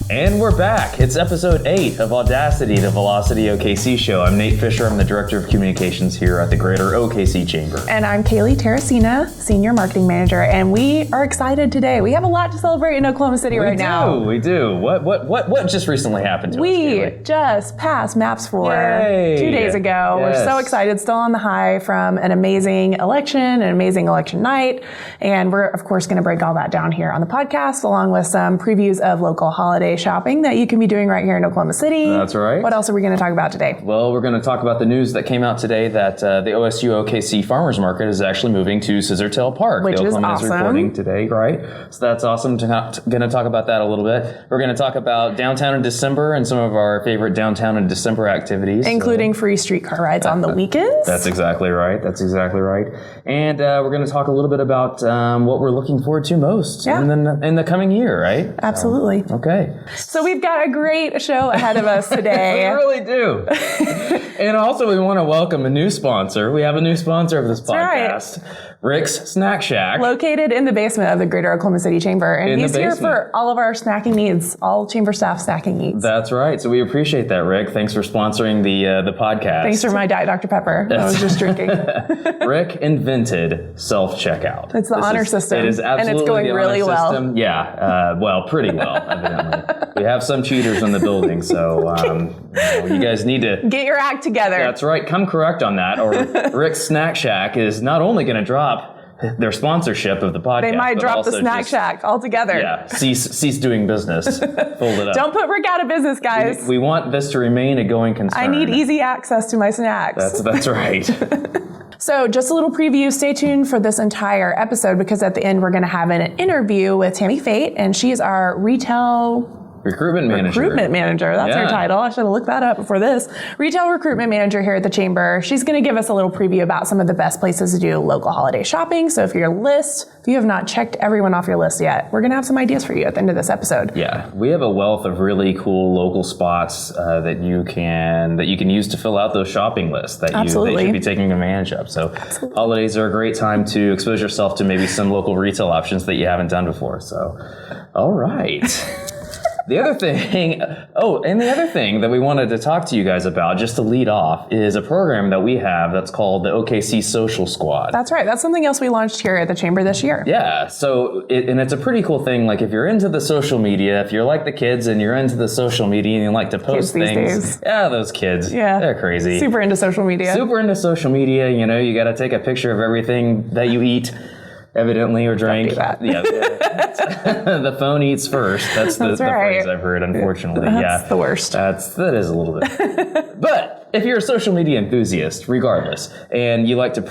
And we're back. It's episode 8 of Audacity, the Velocity OKC show. I'm Nate Fisher. I'm the Director of Communications here at the Greater OKC Chamber. And I'm Kaylee Terracina, Senior Marketing Manager, and we are excited today. We have a lot to celebrate in Oklahoma City right now. We do. What just recently happened to us, Kaylee? We just passed MAPS 4 Yay. 2 days ago. Yes. We're so excited, still on the high from an amazing election night. And we're, of course, going to break all that down here on the podcast, along with some previews of local holiday shopping that you can be doing right here in Oklahoma City. That's right. What else are we going to talk about today? Well, we're going to talk about the news that came out today that the OSU OKC Farmers Market is actually moving to Scissortail Park. Which the is Oklahoma awesome. Is reporting today, right? So that's awesome. Going to talk about that a little bit. We're going to talk about downtown in December and some of our favorite downtown in December activities. Including free streetcar rides on the weekends. That's exactly right. And we're going to talk a little bit about what we're looking forward to most in the coming year, right? Absolutely. Okay. So we've got a great show ahead of us today. We really do. And also we want to welcome a new sponsor. We have a new sponsor of this podcast. Right. Rick's Snack Shack. Located in the basement of the Greater Oklahoma City Chamber. And he's here for all of our snacking needs, all Chamber staff snacking needs. That's right. So we appreciate that, Rick. Thanks for sponsoring the podcast. Thanks for my Diet Dr. Pepper. I was just drinking. Rick invented self-checkout. It's the honor system. It is absolutely and it's going the really honor well. System. Yeah, pretty well, evidently. We have some cheaters in the building, so you guys need to get your act together. That's right. Come correct on that, or Rick's Snack Shack is not only going to drop their sponsorship of the podcast. They might drop the Snack Shack altogether. Yeah, cease doing business. Fold it up. Don't put Rick out of business, guys. We want this to remain a going concern. I need easy access to my snacks. That's right. So just a little preview. Stay tuned for this entire episode because at the end we're going to have an interview with Tammy Faye, and she is our Recruitment manager. That's her title. I should have looked that up before this. Retail recruitment manager here at the Chamber. She's going to give us a little preview about some of the best places to do local holiday shopping. So if you have not checked everyone off your list yet, we're going to have some ideas for you at the end of this episode. Yeah, we have a wealth of really cool local spots that you can use to fill out those shopping lists that you should be taking advantage of. So holidays are a great time to expose yourself to maybe some local retail options that you haven't done before. So, all right. The other thing that we wanted to talk to you guys about, just to lead off, is a program that we have that's called the OKC Social Squad. That's right. That's something else we launched here at the Chamber this year. Yeah. So, it's a pretty cool thing. Like, if you're into the social media, if you're like the kids and you're into the social media and you like to post things. Yeah, those kids. Yeah. They're crazy. Super into social media. You got to take a picture of everything that you eat. Evidently, or drink. Don't do that. Yeah. The phone eats first. That's the phrase I've heard, unfortunately. That's the worst. That is a little bit. But if you're a social media enthusiast, regardless, and you like to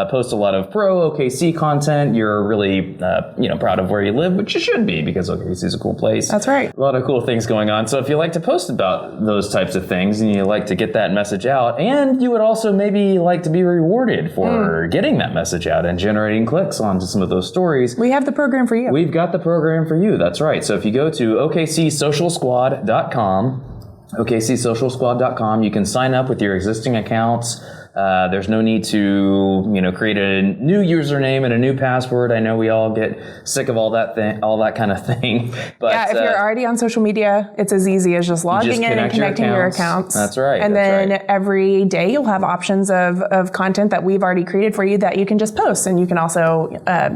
post a lot of pro OKC content, you're really proud of where you live, which you should be because OKC is a cool place. That's right. A lot of cool things going on. So if you like to post about those types of things and you like to get that message out, and you would also maybe like to be rewarded for getting that message out and generating clicks onto some of those stories. We have the program for you. We've got the program for you. That's right. So if you go to OKCSocialSquad.com, you can sign up with your existing accounts. There's no need to, create a new username and a new password. I know we all get sick of all that kind of thing. But yeah, if you're already on social media, it's as easy as just logging in and connecting your accounts. That's right. And then every day you'll have options of content that we've already created for you that you can just post, and you can also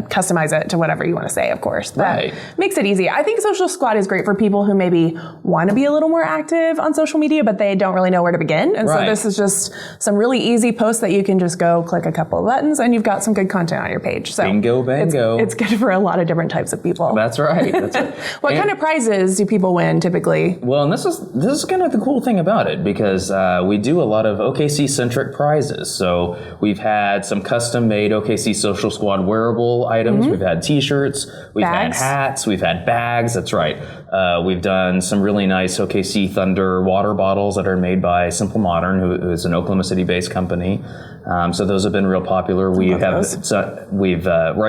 customize it to whatever you want to say, of course. That makes it easy. I think Social Squad is great for people who maybe want to be a little more active on social media, but they don't really know where to begin. And so this is just some really easy posts that you can just go click a couple of buttons and you've got some good content on your page. So bingo, bango. It's good for a lot of different types of people. That's right. What kind of prizes do people win typically? Well, and this is kind of the cool thing about it because we do a lot of OKC-centric prizes. So we've had some custom-made OKC Social Squad wearable items. We've had T-shirts. We've had hats. We've had bags. That's right. We've done some really nice OKC Thunder water bottles that are made by Simple Modern, who is an Oklahoma City-based company. So those have been real popular. Right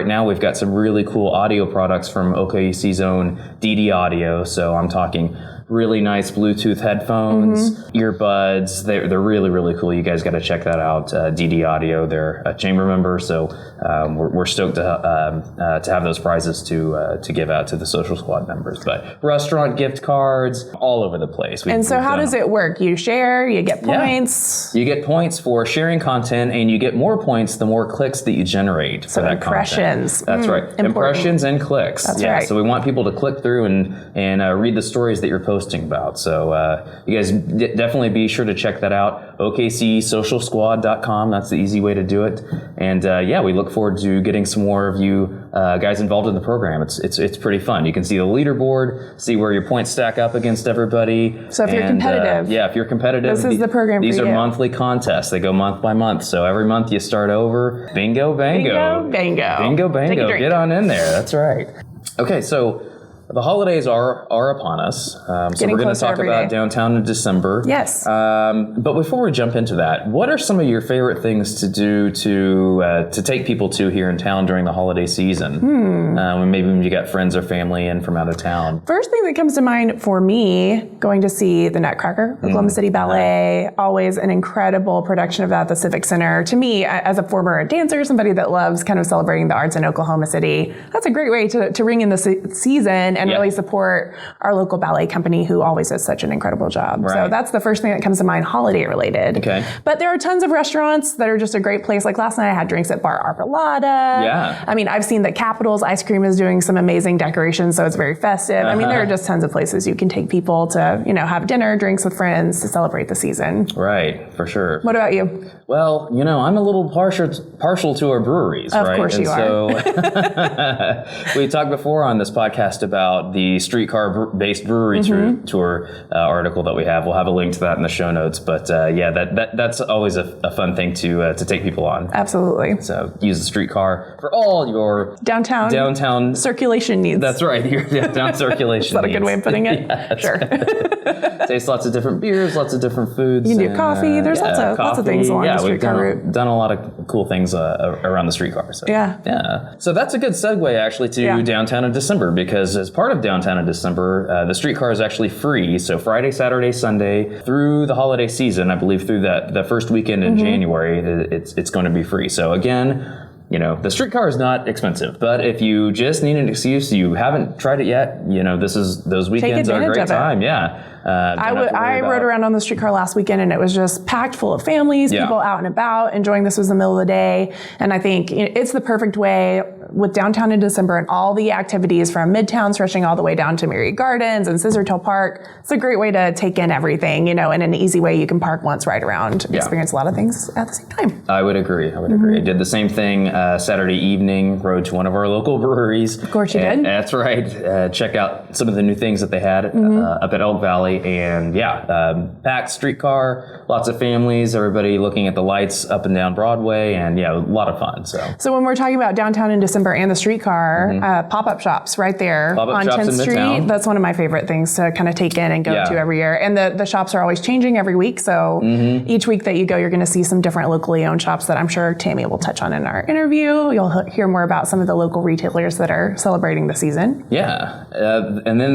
now we've got some really cool audio products from OKC's own DD Audio. So I'm talking really nice Bluetooth headphones, earbuds. They're really, really cool. You guys got to check that out. DD Audio, they're a chamber member, so we're stoked to have those prizes to give out to the Social Squad members. But restaurant gift cards all over the place. And so how does it work? You share, you get points. You get points for sharing content, and you get more points the more clicks that you generate for that impressions. Content. That's right. Important. Impressions and clicks. That's right. So we want people to click through and read the stories that you're posting about. So you guys definitely be sure to check that out. OKCSocialSquad.com. That's the easy way to do it. And we look forward to getting some more of you guys involved in the program. It's pretty fun. You can see the leaderboard, see where your points stack up against everybody. So if you're competitive. If you're competitive. This is the program for you. These are monthly contests. They go month by month. So every month you start over. Bingo, bango. Bingo, bango. Bingo, bango. Get on in there. That's right. Okay, so the holidays are upon us, so we're going to talk about downtown in December. Yes. But before we jump into that, what are some of your favorite things to do to take people to here in town during the holiday season? Maybe when you got friends or family in from out of town. First thing that comes to mind for me, going to see the Nutcracker, Oklahoma City Ballet, always an incredible production of that at the Civic Center. To me, as a former dancer, somebody that loves kind of celebrating the arts in Oklahoma City, that's a great way to ring in the season and really support our local ballet company who always does such an incredible job. Right. So that's the first thing that comes to mind, holiday related. Okay. But there are tons of restaurants that are just a great place. Like last night I had drinks at Bar Arpalata. Yeah. I mean, I've seen that Capitol's Ice Cream is doing some amazing decorations, so it's very festive. I mean, there are just tons of places you can take people to, have dinner, drinks with friends to celebrate the season. Right, for sure. What about you? Well, I'm a little partial to our breweries, right? Of course you are. So we talked before on this podcast about the Streetcar-based brewery tour article that we have. We'll have a link to that in the show notes. But that's always a fun thing to take people on. Absolutely. So use the Streetcar for all your downtown circulation needs. That's right, your downtown circulation. Is that needs. A good way of putting it? Yeah, sure. Taste lots of different beers, lots of different foods. You can do coffee. There's lots of things along the Streetcar route. We've done a lot of cool things around the Streetcar. So. Yeah. So that's a good segue actually to downtown in December, because as part of downtown in December, the Streetcar is actually free. So Friday, Saturday, Sunday through the holiday season, I believe through the first weekend in January, it's going to be free. So again, the Streetcar is not expensive, but if you just need an excuse, you haven't tried it yet, those weekends are a great time. Yeah. I rode around on the Streetcar last weekend, and it was just packed full of families, people out and about, enjoying this was the middle of the day. And I think it's the perfect way with downtown in December and all the activities from Midtown stretching all the way down to Mary Gardens and Scissortail Park. It's a great way to take in everything, in an easy way. You can park once, ride around, experience a lot of things at the same time. I would agree. I did the same thing Saturday evening, rode to one of our local breweries. Of course you did. That's right. Check out some of the new things that they had up at Elk Valley. And packed Streetcar, lots of families, everybody looking at the lights up and down Broadway, and a lot of fun. So when we're talking about downtown in December and the Streetcar, pop-up shops right there on 10th Street. Midtown. That's one of my favorite things to kind of take in and go to every year. And the shops are always changing every week. So each week that you go, you're going to see some different locally owned shops that I'm sure Tammy will touch on in our interview. You'll hear more about some of the local retailers that are celebrating the season. Yeah. And then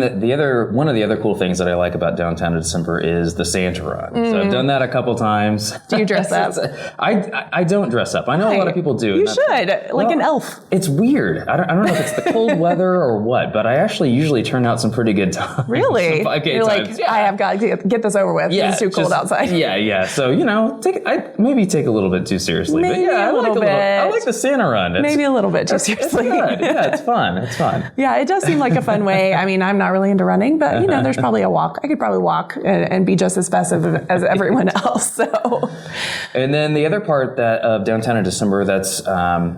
one of the other cool things that I like about downtown in December is the Santa Run. So I've done that a couple times. Do you dress up? I don't dress up. I know a lot of people do. You should, like an elf. It's weird. I don't know if it's the cold weather or what, but I actually usually turn out some pretty good times. Really? You're like, I have got to get this over with. It's too cold outside. Yeah. So, I maybe take a little bit too seriously. Maybe but a little bit. I like the Santa Run. Maybe a little bit too seriously. It's good. Yeah, it's fun. Yeah, it does seem like a fun way. I mean, I'm not really into running, but there's probably a walk. I could probably walk and be just as festive as everyone else. So, and then the other part of downtown in December that's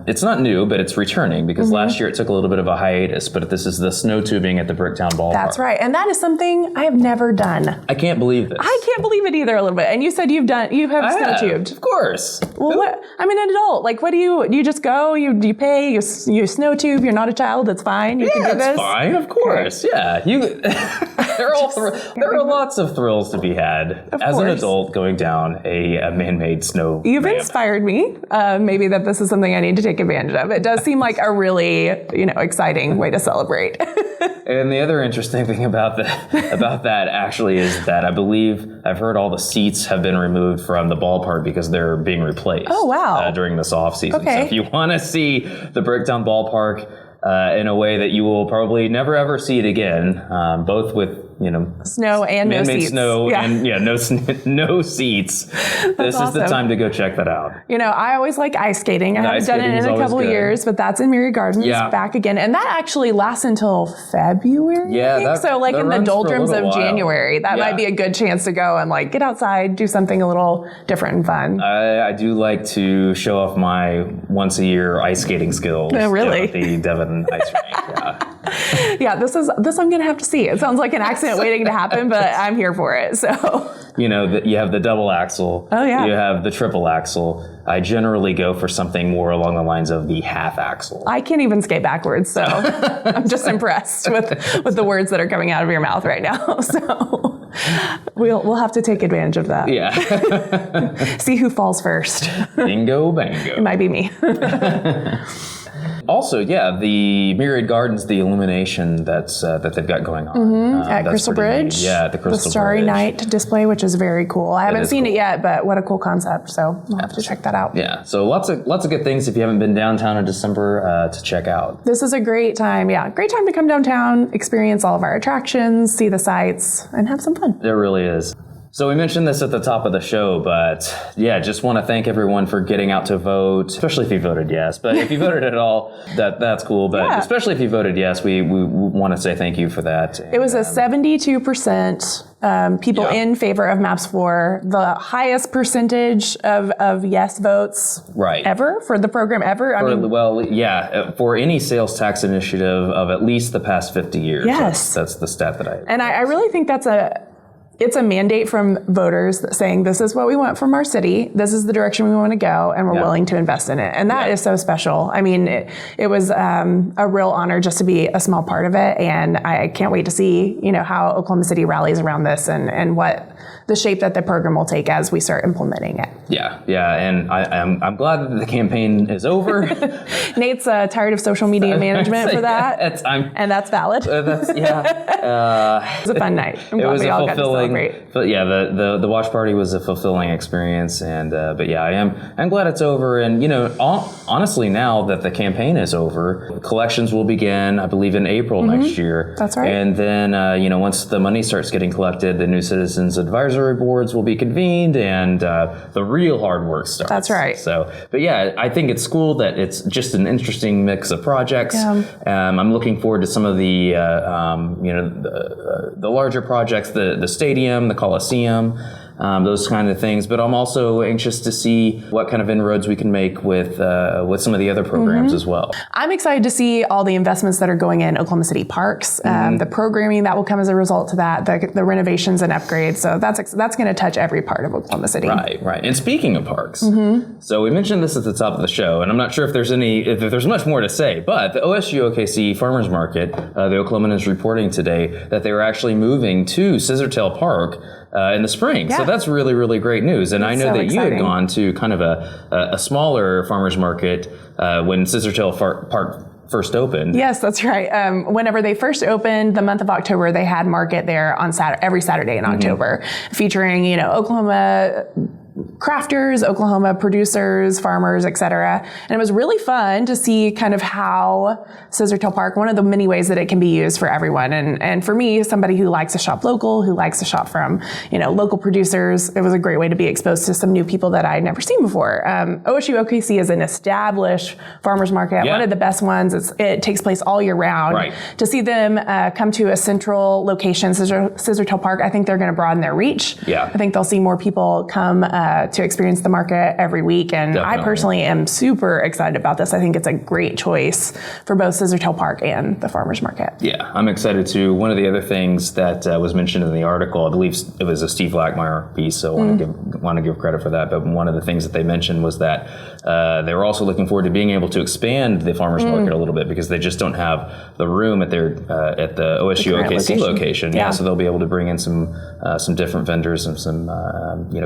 it's not new, but it's returning because last year it took a little bit of a hiatus. But this is the snow tubing at the Bricktown Ballpark. That's right, and that is something I have never done. I can't believe this. I can't believe it either. A little bit. And you said you have snow tubed. Of course. Well, what? I'm an adult. Like, what do you just go? You pay. You snow tube. You're not a child. That's fine. You can do this. That's fine. Of course. Yeah. There are lots of thrills to be had as an adult going down a man-made snow. You've ramp. inspired me. Maybe that this is something I need to take advantage of. It does seem like a really exciting way to celebrate. And the other interesting thing about that actually is that I believe I've heard all the seats have been removed from the ballpark because they're being replaced. Oh, wow. During this off season. Okay. So if you want to see the Bricktown Ballpark in a way that you will probably never ever see it again, both with snow and no seats. Snow and no seats. This awesome. is the time to go check that out. I always like ice skating. I haven't done it in a couple of years, but that's in Myriad Gardens back again. And that actually lasts until February. Yeah. So like in the doldrums of January, that might be a good chance to go and like get outside, do something a little different and fun. I do like to show off my once a year ice skating skills. Oh, really? At the Devon Ice Rink. Yeah, this I'm going to have to see. It sounds like an accident waiting to happen, but I'm here for it. So, you have the double axle. Oh, yeah. You have the triple axle. I generally go for something more along the lines of the half axle. I can't even skate backwards, so I'm just impressed with the words that are coming out of your mouth right now. So we'll have to take advantage of that. Yeah. See who falls first. Bingo, bango. It might be me. Also, the Myriad Gardens, the illumination that they've got going on at Crystal Bridge. Neat. Yeah, at the Crystal Bridge. The Starry Night display, which is very cool. I haven't seen it yet, but what a cool concept. So I'll have to check that out. Yeah, so lots of good things if you haven't been downtown in December to check out. This is a great time. Yeah, great time to come downtown, experience all of our attractions, see the sights, and have some fun. There really is. So we mentioned this at the top of the show, but just want to thank everyone for getting out to vote, especially if you voted yes. But if you voted at all, that's cool. But especially if you voted yes, we want to say thank you for that. And, it was a 72% people in favor of Maps 4, the highest percentage of yes votes ever for the program ever. For any sales tax initiative of at least the past 50 years. Yes. That's the stat that I... And I really think it's a mandate from voters saying this is what we want from our city, this is the direction we want to go, and we're willing to invest in it. And that is so special. I mean, it was a real honor just to be a small part of it, and I can't wait to see how Oklahoma City rallies around this and what the shape that the program will take as we start implementing it. Yeah, and I'm glad that the campaign is over. Nate's tired of social media management for that, and that's valid. It was a fun night. I'm glad we all got to celebrate. The watch party was a fulfilling experience, and I'm glad it's over. And honestly, now that the campaign is over, collections will begin, I believe, in April next year. That's right. And then once the money starts getting collected, the new Citizens Advisory boards will be convened, and the real hard work starts. That's right. So, I think it's cool that it's just an interesting mix of projects. Yeah. I'm looking forward to some of the the larger projects, the stadium, the Coliseum. Those kind of things. But I'm also anxious to see what kind of inroads we can make with some of the other programs as well. I'm excited to see all the investments that are going in Oklahoma City parks, the programming that will come as a result to that, the renovations and upgrades. So that's going to touch every part of Oklahoma City. Right. And speaking of parks, so we mentioned this at the top of the show, and I'm not sure if there's much more to say, but the OSU OKC Farmers Market, the Oklahoman is reporting today that they were actually moving to Scissortail Park in the spring. So that's really, really great news. And I know that you had gone to kind of a smaller farmers market when Scissortail Park first opened. Yes, that's right. Whenever they first opened, the month of October, they had market there on every Saturday in October, featuring Oklahoma crafters, Oklahoma producers, farmers, etc. And it was really fun to see kind of how Scissortail Park, one of the many ways that it can be used for everyone. And for me, somebody who likes to shop local, who likes to shop from, local producers, it was a great way to be exposed to some new people that I'd never seen before. OSU OKC is an established farmers market, one of the best ones. It takes place all year round. Right. To see them come to a central location, Scissortail Park, I think they're going to broaden their reach. Yeah. I think they'll see more people come to experience the market every week. And Definitely. I personally am super excited about this. I think it's a great choice for both Scissortail Park and the farmers market. Yeah, I'm excited too. One of the other things that was mentioned in the article, I believe it was a Steve Lackmeyer piece, so I want to give credit for that. But one of the things that they mentioned was that they were also looking forward to being able to expand the farmers market a little bit because they just don't have the room at their at the OSU OKC location. Yeah, so they'll be able to bring in some different vendors and some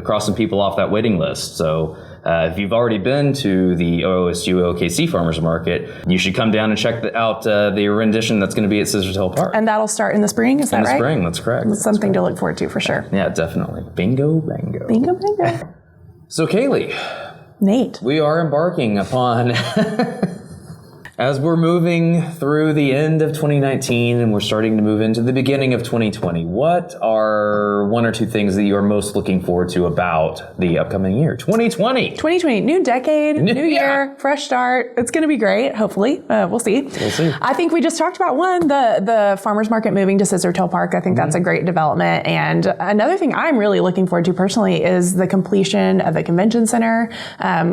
cross some people off that waiting list. So if you've already been to the OSU OKC Farmers Market, you should come down and check out the rendition that's going to be at Scissortail Park. And that'll start in the spring, is that right? In the spring, that's correct. It's something to look forward to for sure. Yeah, definitely. Bingo, bango. Bingo, bango. So, Kaylee. Nate. We are embarking upon... As we're moving through the end of 2019 and we're starting to move into the beginning of 2020, what are one or two things that you are most looking forward to about the upcoming year, 2020? 2020, new decade, new year, fresh start. It's going to be great, hopefully. We'll see. We'll see. I think we just talked about the farmers market moving to Scissortail Park. I think that's a great development. And another thing I'm really looking forward to personally is the completion of the convention center.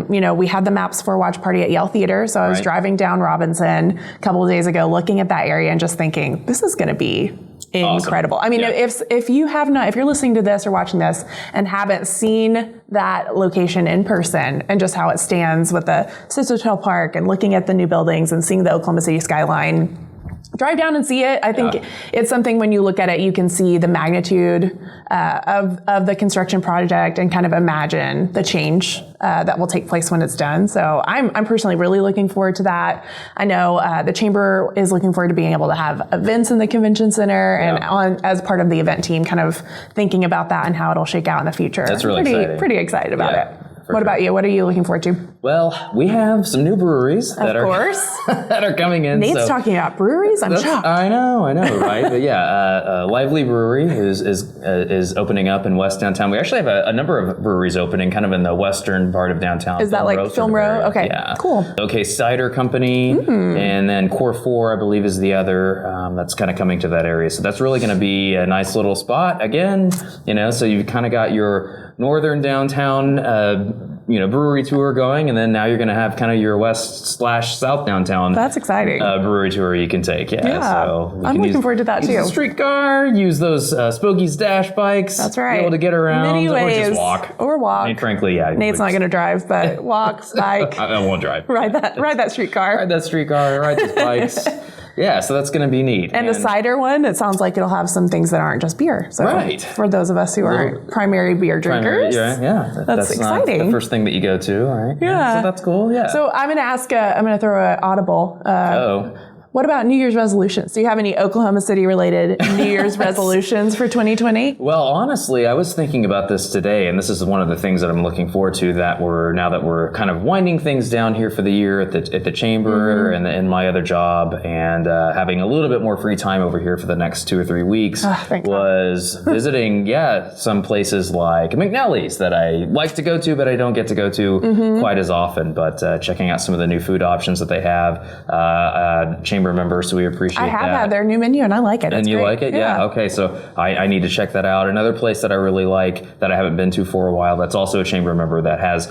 We had the maps for Watch Party at Yale Theater, so I was driving down Robinson a couple of days ago looking at that area and just thinking, this is going to be incredible. Awesome. I mean, if you're listening to this or watching this and haven't seen that location in person and just how it stands with the Scissortail Park and looking at the new buildings and seeing the Oklahoma City skyline, drive down and see it. I think it's something when you look at it, you can see the magnitude of the construction project and kind of imagine the change that will take place when it's done. So I'm personally really looking forward to that. I know the chamber is looking forward to being able to have events in the convention center and as part of the event team, kind of thinking about that and how it'll shake out in the future. That's really exciting. Pretty excited about it. What about you? What are you looking forward to? Well, we have some new breweries that are coming in. Nate's talking about breweries. I'm shocked. I know, right? But yeah, Lively Brewery is opening up in West Downtown. We actually have a number of breweries opening, kind of in the western part of downtown. Is that like Film Row? Okay, yeah, cool. OK Cider Company, and then Core 4, I believe, is the other that's kind of coming to that area. So that's really going to be a nice little spot again. So you've kind of got your northern downtown brewery tour going, and then now you're going to have kind of your west/south downtown. That's exciting. Brewery tour you can take. So I'm looking forward to that too. Use the streetcar, use those Spokey's Dash bikes. That's right. Be able to get around, Many ways. or walk. And frankly, yeah. Nate's not going to drive, but walk, bike. I won't drive. Ride that streetcar. Ride those bikes. Yeah, so that's going to be neat. And the cider one, it sounds like it'll have some things that aren't just beer. So for those of us who aren't primary beer drinkers, that's exciting. Not the first thing that you go to, right? Yeah. So that's cool, yeah. So I'm going to ask, I'm going to throw an audible. What about New Year's resolutions? Do you have any Oklahoma City related New Year's resolutions for 2020? Well, honestly, I was thinking about this today, and this is one of the things that I'm looking forward to now that we're kind of winding things down here for the year at the chamber and in my other job, and having a little bit more free time over here for the next 2 or 3 weeks was visiting, some places like McNally's that I like to go to, but I don't get to go to quite as often, but checking out some of the new food options that they have. Chamber members, so we appreciate that. I have had their new menu and I like it. And you like it? Yeah. Okay, so I need to check that out. Another place that I really like that I haven't been to for a while, that's also a chamber member that has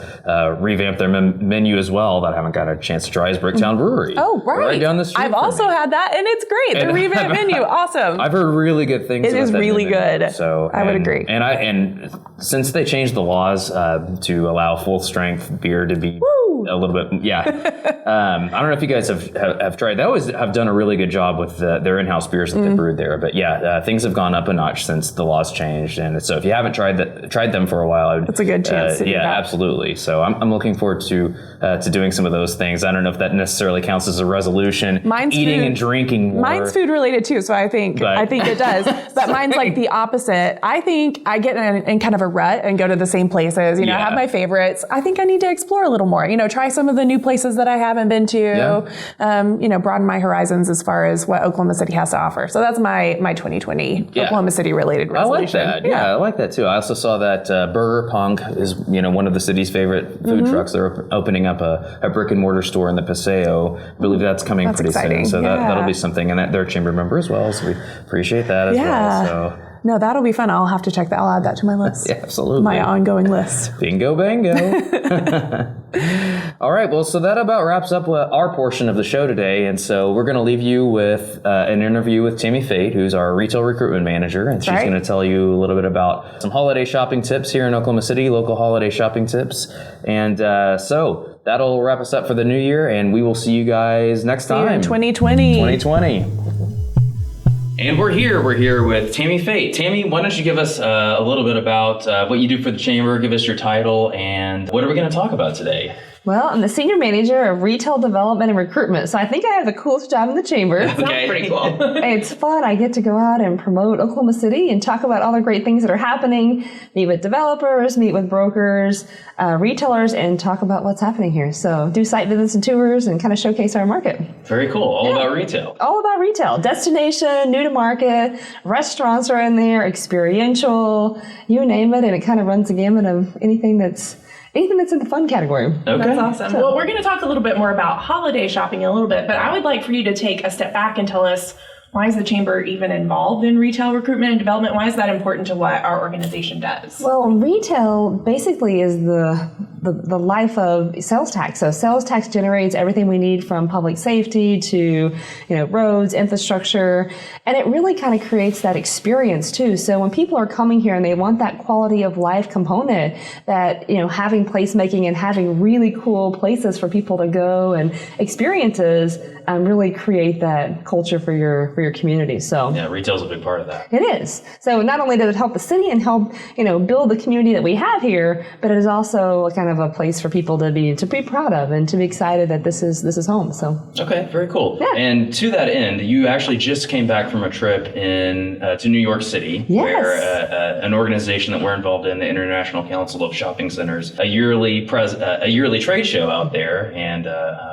revamped their menu as well that I haven't got a chance to try is Bricktown Brewery. Oh, right down the street. I've also had that and it's great. The revamped menu, awesome. I've heard really good things about that. It is really good. So I would agree. And since they changed the laws to allow full strength beer to be a little bit, I don't know if you guys have tried. They always have done a really good job with their in-house beers that they brewed there. But things have gone up a notch since the laws changed. And so if you haven't tried them for a while, it's a good chance to do that. Absolutely. So I'm looking forward to doing some of those things. I don't know if that necessarily counts as a resolution. Mine's eating food. And drinking more. Mine's food related too, so I think it does. But mine's like the opposite. I think I get in kind of a rut and go to the same places. I have my favorites. I think I need to explore a little more. Try some of the new places that I haven't been to. Broaden my horizons as far as what Oklahoma City has to offer. So that's my 2020 Oklahoma City related resolution. I like that. I like that too. I also saw that Burger Punk is one of the city's favorite food trucks. They're opening up a brick and mortar store in the Paseo. I believe that's coming pretty soon. So that'll be something. And they're a chamber member as well. So we appreciate that as well. So. No, that'll be fun. I'll have to check that. I'll add that to my list. Yeah, absolutely. My ongoing list. Bingo, bango. All right. Well, so that about wraps up our portion of the show today. And so we're going to leave you with an interview with Tammy Faye, who's our retail recruitment manager. And she's going to tell you a little bit about some holiday shopping tips here in Oklahoma City, local holiday shopping tips. And so that'll wrap us up for the new year. And we will see you guys next time. See you in 2020. 2020. And we're here with Tammy Faye. Tammy, why don't you give us a little bit about what you do for the Chamber, give us your title, and what are we going to talk about today? Well, I'm the Senior Manager of Retail Development and Recruitment, so I think I have the coolest job in the Chamber. Okay. Sounds pretty cool. It's fun. I get to go out and promote Oklahoma City and talk about all the great things that are happening, meet with developers, meet with brokers, retailers, and talk about what's happening here. So do site visits and tours and kind of showcase our market. Very cool. All about retail. All about retail. Destination, new to market, restaurants are in there, experiential, you name it, and it kind of runs the gamut of anything that's in the fun category. Okay. That's awesome. Well, we're going to talk a little bit more about holiday shopping in a little bit, but I would like for you to take a step back and tell us, why is the Chamber even involved in retail recruitment and development? Why is that important to what our organization does? Well, retail basically is the life of sales tax. So sales tax generates everything we need from public safety to, roads, infrastructure, and it really kind of creates that experience too. So when people are coming here and they want that quality of life component, that, having placemaking and having really cool places for people to go and experiences, really create that culture for your community. So yeah, retail's a big part of that. It is. So not only does it help the city and help, build the community that we have here, but it is also kind of a place for people to be proud of and to be excited that this is home. So okay, very cool. Yeah. And to that end, you actually just came back from a trip to New York City, yes, where an organization that we're involved in, the International Council of Shopping Centers, a yearly trade show out there, and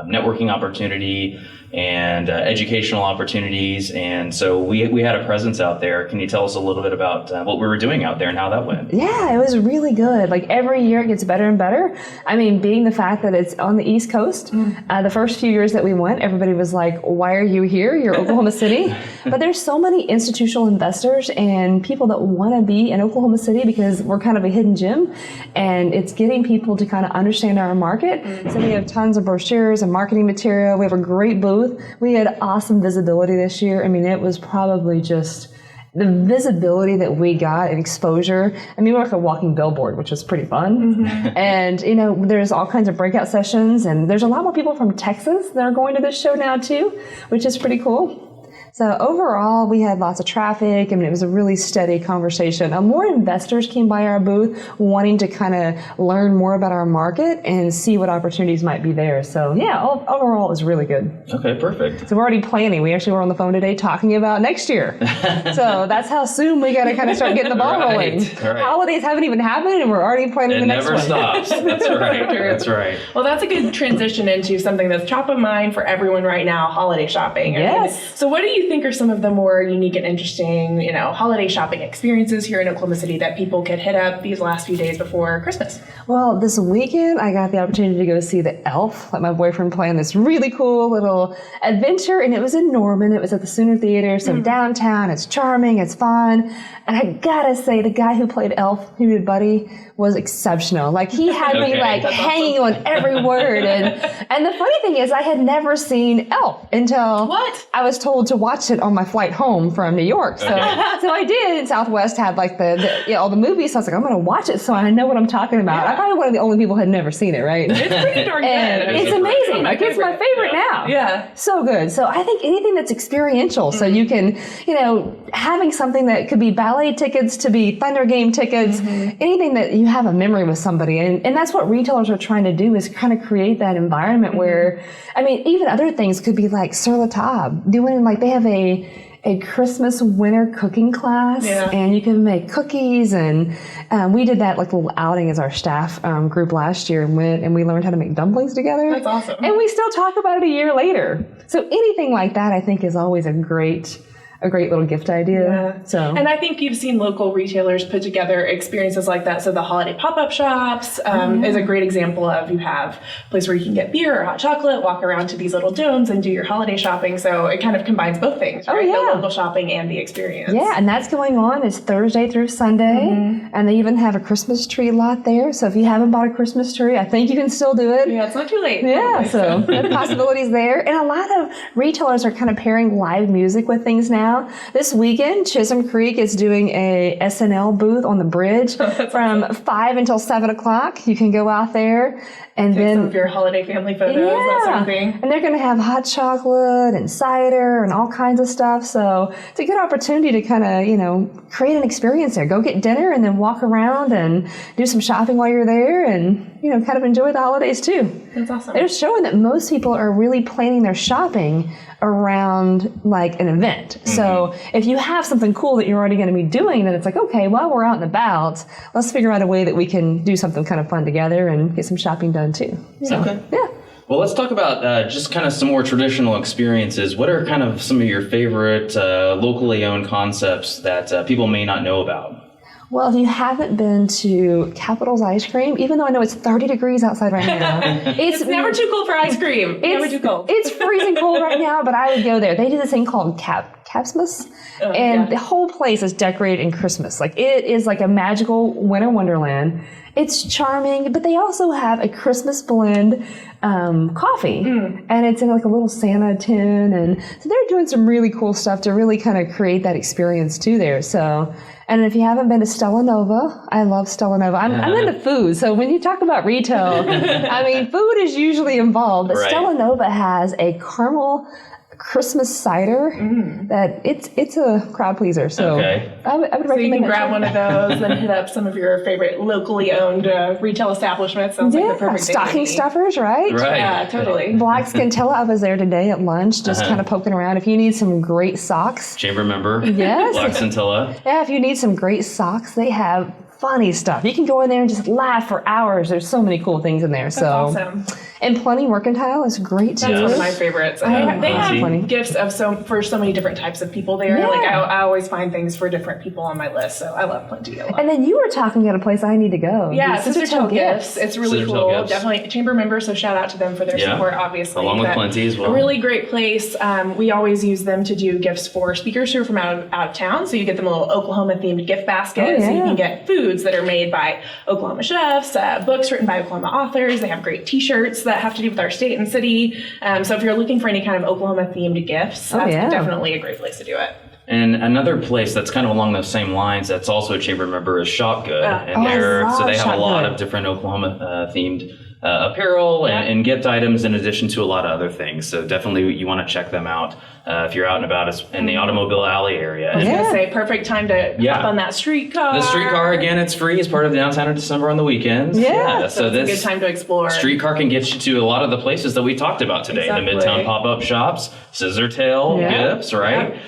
networking opportunity and educational opportunities. And so we had a presence out there. Can you tell us a little bit about what we were doing out there and how that went? Yeah, it was really good. Like every year it gets better and better. I mean, being the fact that it's on the East Coast, the first few years that we went, everybody was like, why are you here? You're Oklahoma City. But there's so many institutional investors and people that want to be in Oklahoma City because we're kind of a hidden gem, and it's getting people to kind of understand our market. So we have tons of brochures and marketing material. We have a great booth. We had awesome visibility this year. I mean, it was probably just the visibility that we got and exposure. I mean, we were like a walking billboard, which was pretty fun. And, there's all kinds of breakout sessions, and there's a lot more people from Texas that are going to this show now too, which is pretty cool. So overall, we had lots of traffic. I mean, it was a really steady conversation. More investors came by our booth wanting to kind of learn more about our market and see what opportunities might be there. So yeah, overall, it was really good. Okay, perfect. So we're already planning. We actually were on the phone today talking about next year. So that's how soon we got to kind of start getting the ball rolling. Right. Holidays haven't even happened, and we're already planning the next one. It never stops. That's right. That's right. Well, that's a good transition into something that's top of mind for everyone right now, holiday shopping. Yes. So what do you think are some of the more unique and interesting, holiday shopping experiences here in Oklahoma City that people could hit up these last few days before Christmas? Well, this weekend I got the opportunity to go see the Elf. Let my boyfriend planned this really cool little adventure, and it was in Norman. It was at the Sooner Theater, so downtown. It's charming, it's fun, and I gotta say, the guy who played Elf, who did Buddy, was exceptional. Like he had me hanging on every word, and the funny thing is, I had never seen Elf until I was told to watch it on my flight home from New York. So, so I did. And Southwest had like all the movies. So I was like, I'm going to watch it so I know what I'm talking about. Yeah. I'm probably one of the only people who had never seen it, right? It's pretty darn good. It's amazing. Like it's my favorite now. Yeah. So good. So I think anything that's experiential. So you can, having something that could be ballet tickets to be Thunder game tickets, anything that you have a memory with somebody. And that's what retailers are trying to do, is kind of create that environment where, I mean, even other things could be like Sur La Table, doing like they have a Christmas winter cooking class, and you can make cookies, and we did that like little outing as our staff group last year, and went and we learned how to make dumplings together. That's awesome. And we still talk about it a year later. So anything like that, I think, is always a great little gift idea. Yeah. So, and I think you've seen local retailers put together experiences like that. So the holiday pop-up shops is a great example of, you have a place where you can get beer or hot chocolate, walk around to these little domes and do your holiday shopping. So it kind of combines both things, right? The local shopping and the experience. Yeah, and that's going on. It's Thursday through Sunday, and they even have a Christmas tree lot there. So if you haven't bought a Christmas tree, I think you can still do it. Yeah, it's not too late. Yeah, so the possibilities there. And a lot of retailers are kind of pairing live music with things now. now. This weekend, Chisholm Creek is doing a SNL booth on the bridge from 5 until 7 o'clock. You can go out there and take then some of your holiday family photos, that sort of thing. And they're going to have hot chocolate and cider and all kinds of stuff. So it's a good opportunity to kind of, create an experience there. Go get dinner and then walk around and do some shopping while you're there and, kind of enjoy the holidays too. That's awesome. They're showing that most people are really planning their shopping around like an event. Mm-hmm. So if you have something cool that you're already going to be doing, then it's like, okay, while we're out and about, let's figure out a way that we can do something kind of fun together and get some shopping done too. So, yeah. Well, let's talk about just kind of some more traditional experiences. What are kind of some of your favorite locally owned concepts that people may not know about? Well, if you haven't been to Capital's Ice Cream, even though I know it's 30 degrees outside right now, it's never too cold for ice cream. Never too cold. It's freezing cold right now, but I would go there. They do this thing called Capsmas, and the whole place is decorated in Christmas. Like, it is like a magical winter wonderland. It's charming, but they also have a Christmas blend coffee, and it's in like a little Santa tin, and so they're doing some really cool stuff to really kind of create that experience too there. So, and if you haven't been to Stella Nova, I love Stella Nova. I'm into food, so when you talk about retail, I mean, food is usually involved, but Stella Nova has a caramel Christmas cider that it's a crowd pleaser. So I would recommend. So you can grab one of those and hit up some of your favorite locally owned retail establishments. Sounds like the perfect stocking stuffers, right? Yeah, totally. Black Scintilla. I was there today at lunch, just kind of poking around. If you need some great socks, chamber member. Yes, Black Scintilla. Yeah, if you need some great socks, they have funny stuff. You can go in there and just laugh for hours. There's so many cool things in there. That's awesome. And Plenty Mercantile is great too. That's one of my favorites. They have gifts for so many different types of people there. Yeah. Like I always find things for different people on my list, so I love Plenty a lot. And then you were talking at a place I need to go. Yeah, Scissortail Gifts. It's really cool. Gifts. Definitely chamber member, so shout out to them for their support, obviously. Along with Plenty as well. A really great place. We always use them to do gifts for speakers who are from out of town, so you get them a little Oklahoma-themed gift basket, so you can get foods that are made by Oklahoma chefs, books written by Oklahoma authors. They have great t-shirts that have to do with our state and city. So if you're looking for any kind of Oklahoma-themed gifts, that's definitely a great place to do it. And another place that's kind of along those same lines that's also a chamber member is Shop Good. And they have a lot of different Oklahoma-themed apparel and gift items in addition to a lot of other things. So definitely you want to check them out if you're out and about in the Automobile Alley area. I was going to say, perfect time to hop on that streetcar. The streetcar, again, it's free. It's part of Downtown of December on the weekends. Yeah, so it's a good time to explore. Streetcar can get you to a lot of the places that we talked about today. The Midtown pop-up shops, Scissortail Gifts, right?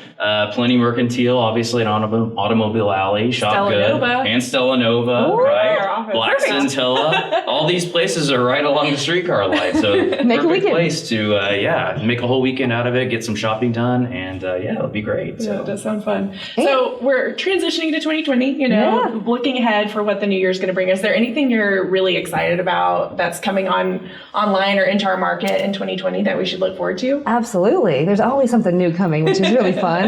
Plenty Mercantile, obviously an Automobile Alley, Shop Stella Good, Nova. and Stella Nova, right? Black Scintilla. All these places are right along the streetcar line, so perfect place to make a whole weekend out of it, get some shopping done, and it'll be great. So. Yeah, it does sound fun. So we're transitioning to 2020. Looking ahead for what the new year is going to bring. Is there anything you're really excited about that's coming online or into our market in 2020 that we should look forward to? Absolutely. There's always something new coming, which is really fun.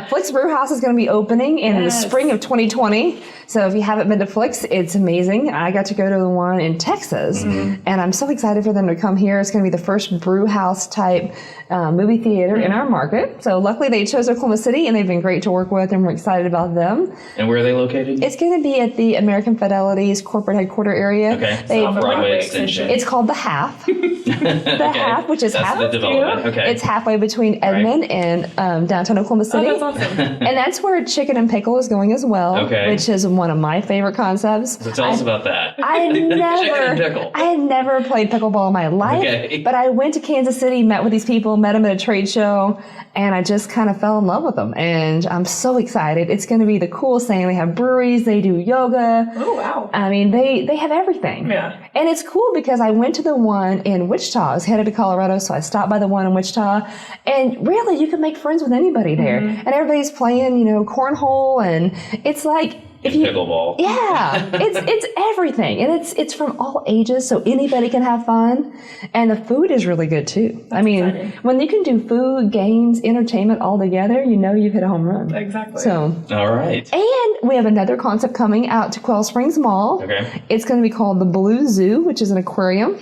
Flick's Brew House is going to be opening in the spring of 2020. So if you haven't been to Flick's, it's amazing. I got to go to the one in Texas, and I'm so excited for them to come here. It's going to be the first brew house type movie theater in our market. So luckily they chose Oklahoma City, and they've been great to work with, and we're excited about them. And where are they located? It's going to be at the American Fidelity's corporate headquarter area. Okay. Broadway Extension. It's called The Half. The Half, which is that's the development. Okay. It's halfway between Edmond and downtown Oklahoma City. Oh, that's awesome. And that's where Chicken and Pickle is going as well, which is one of my favorite concepts. So tell us about that. I had never played pickleball in my life, but I went to Kansas City, met with these people, met them at a trade show, and I just kind of fell in love with them. And I'm so excited. It's going to be the coolest thing. They have breweries, they do yoga. Oh, wow. I mean, they have everything. Yeah. And it's cool because I went to the one in Wichita. I was headed to Colorado, so I stopped by the one in Wichita. And really, you can make friends with anybody there. And everybody's playing, cornhole, and it's like, pickleball. Yeah, it's everything, and it's from all ages, so anybody can have fun, and the food is really good too. That's exciting. When you can do food, games, entertainment all together, you've hit a home run. Exactly. So, all right. And we have another concept coming out to Quail Springs Mall. Okay. It's going to be called the Blue Zoo, which is an aquarium.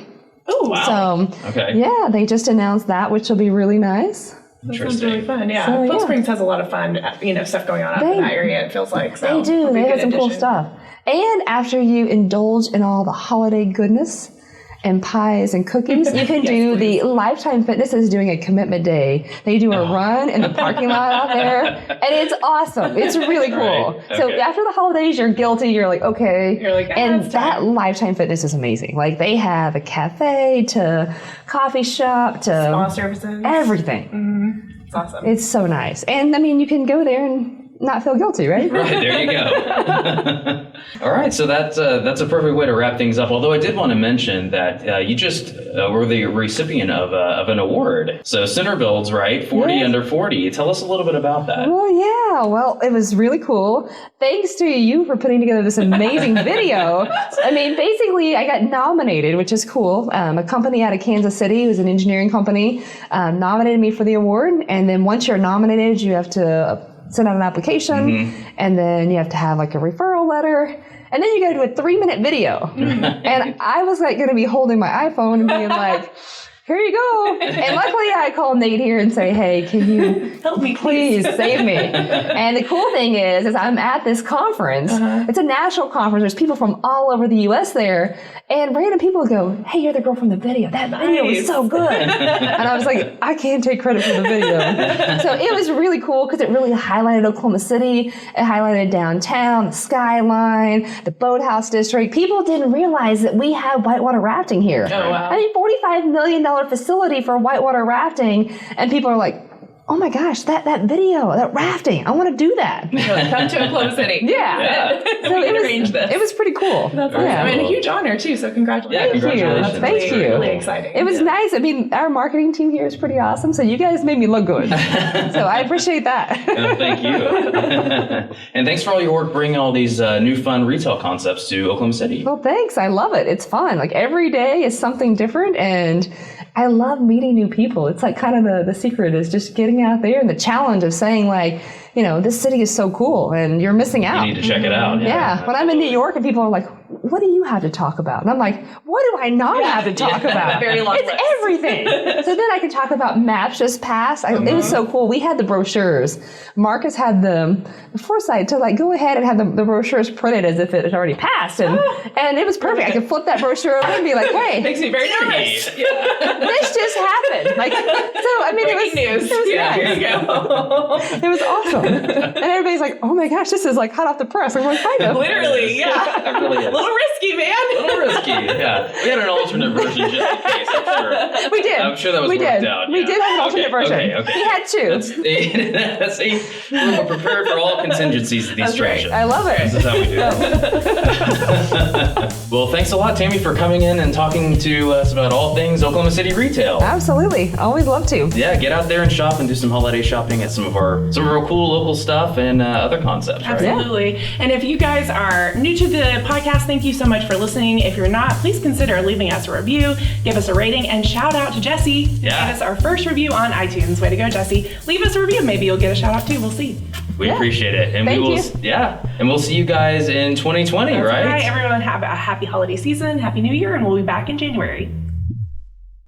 Oh, wow. So, they just announced that, which will be really nice. That sounds really fun. Yeah, Cold Springs has a lot of fun, stuff going on up in that area. It feels like they do. They have some cool stuff. And after you indulge in all the holiday goodness and pies and cookies, you can do the Lifetime Fitness is doing a commitment day. They do a run in the parking lot out there, and it's awesome. It's really cool. Right. Okay. So after the holidays, you're guilty. You're like, okay. You're like, and that Lifetime Fitness is amazing. Like they have a cafe to coffee shop to spa services, everything. Mm-hmm. It's awesome. It's so nice. And I mean, you can go there and not feel guilty, right? Right, there you go. All right, so that's a perfect way to wrap things up. Although I did want to mention that you just were the recipient of an award. So Center Builds, right? 40 under 40. Tell us a little bit about that. Well, yeah. Well, it was really cool. Thanks to you for putting together this amazing video. I mean, basically, I got nominated, which is cool. A company out of Kansas City, who's an engineering company, nominated me for the award. And then once you're nominated, you have to send out an application, and then you have to have like a referral letter, and then you got to do a 3-minute video. And I was like going to be holding my iPhone and being like, here you go. And luckily I call Nate here and say, hey, can you help me, please save me? And the cool thing is I'm at this conference. It's a national conference. There's people from all over the U.S. there. And random people go, hey, you're the girl from the video. That video was so good. And I was like, I can't take credit for the video. So it was really cool because it really highlighted Oklahoma City. It highlighted downtown, the skyline, the boathouse district. People didn't realize that we have whitewater rafting here. Oh, wow. I mean, $45 million facility for whitewater rafting, and people are like, oh my gosh, that video, that rafting, I want to do that. Come to Oklahoma City. Yeah. So it was pretty cool. That's awesome. And a huge honor too, so congratulations. Yeah, congratulations. Thank you. Really exciting. It was nice. I mean, our marketing team here is pretty awesome, so you guys made me look good. So I appreciate that. Thank you. And thanks for all your work bringing all these new fun retail concepts to Oklahoma City. Well, thanks. I love it. It's fun. Like every day is something different, and I love meeting new people. It's like kind of the secret is just getting out there, and the challenge of saying like, this city is so cool and you're missing out. You need to check it out. Yeah. When I'm in New York and people are like, what do you have to talk about? And I'm like, what do I not have to talk about? Very long it's list. Everything. So then I can talk about maps just passed. It was so cool. We had the brochures. Marcus had the foresight to like go ahead and have the brochures printed as if it had already passed. And it was perfect. I could flip that brochure over and be like, hey. Makes me very nervous. This just happened. Like, so I mean, it was news. It was nice. Here you go. It was awesome. And everybody's like, oh my gosh, this is like hot off the press. I'm like, kind of. Literally, yeah. It really is. A little risky, man. A little risky, yeah. We had an alternate version just in case, I'm sure. We did. I'm sure that was worked out. We did have an alternate version. Okay. We had two. See, we're prepared for all contingencies of these traditions. I love it. This is how we do it. Well, thanks a lot, Tammy, for coming in and talking to us about all things Oklahoma City retail. Absolutely. Always love to. Yeah, get out there and shop and do some holiday shopping at some of our cool local stuff and other concepts. Right? Absolutely. And if you guys are new to the podcast, thank you so much for listening. If you're not, please consider leaving us a review, give us a rating, and shout out to Jesse. Yeah. Give us our first review on iTunes. Way to go, Jesse. Leave us a review. Maybe you'll get a shout out too. We'll see. We appreciate it. And Thank you. And we'll see you guys in 2020, That's right? Everyone have a happy holiday season, happy new year, and we'll be back in January.